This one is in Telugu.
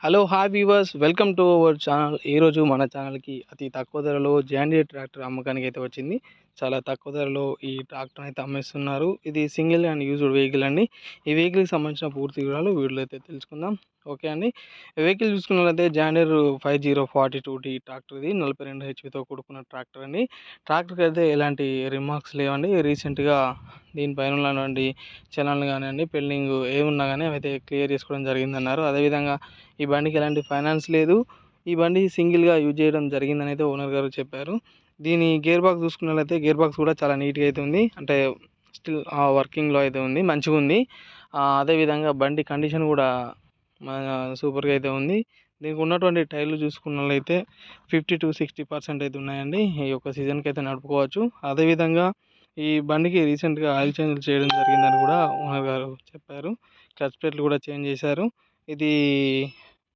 Hello hi viewers, welcome to our channel. ఈరోజు మన ఛానల్కి అతి తక్కువ ధరలో జాండియర్ ట్రాక్టర్ అమ్మకానికి అయితే వచ్చింది. చాలా తక్కువ ధరలో ఈ ట్రాక్టర్ అయితే అమ్మేస్తున్నారు. ఇది సింగిల్ అండ్ యూజ్డ్ వెహికల్ అండి. ఈ వెహికల్కి సంబంధించిన పూర్తి వివరాలు వీడియోలో అయితే తెలుసుకుందాం. ఓకే అండి. వెహికల్ చూసుకున్నట్లయితే జాండియర్ 5042D ట్రాక్టర్. ఇది 42 హెచ్పితో కూడుకున్న ట్రాక్టర్ అండి. ట్రాక్టర్కి అయితే ఎలాంటి రిమార్క్స్ లేవండి. రీసెంట్గా దీనిపైన ఉన్నటువంటి చలనాలు కానివ్వండి, పెండింగ్ ఏమున్నా కానీ అవైతే క్లియర్ చేసుకోవడం జరిగిందన్నారు. అదేవిధంగా ఈ బండికి ఎలాంటి ఫైనాన్స్ లేదు. ఈ బండి సింగిల్గా యూజ్ చేయడం జరిగిందని అయితే ఓనర్ గారు చెప్పారు. దీని గేర్ బాక్స్ చూసుకున్నట్లయితే గేర్ బాక్స్ కూడా చాలా నీట్గా అయితే ఉంది. అంటే స్టిల్ వర్కింగ్లో అయితే ఉంది, మంచిగా ఉంది. అదేవిధంగా బండి కండిషన్ కూడా సూపర్గా అయితే ఉంది. దీనికి ఉన్నటువంటి టైర్లు చూసుకున్నట్లయితే 50-60% అయితే ఉన్నాయండి. ఈ యొక్క సీజన్కి అయితే నడుపుకోవచ్చు. అదేవిధంగా ఈ బండికి రీసెంట్గా ఆయిల్ చేంజ్ చేయడం జరిగిందని కూడా ఓనర్ గారు చెప్పారు. క్లచ్ ప్లేట్లు కూడా చేంజ్ చేశారు. ఇది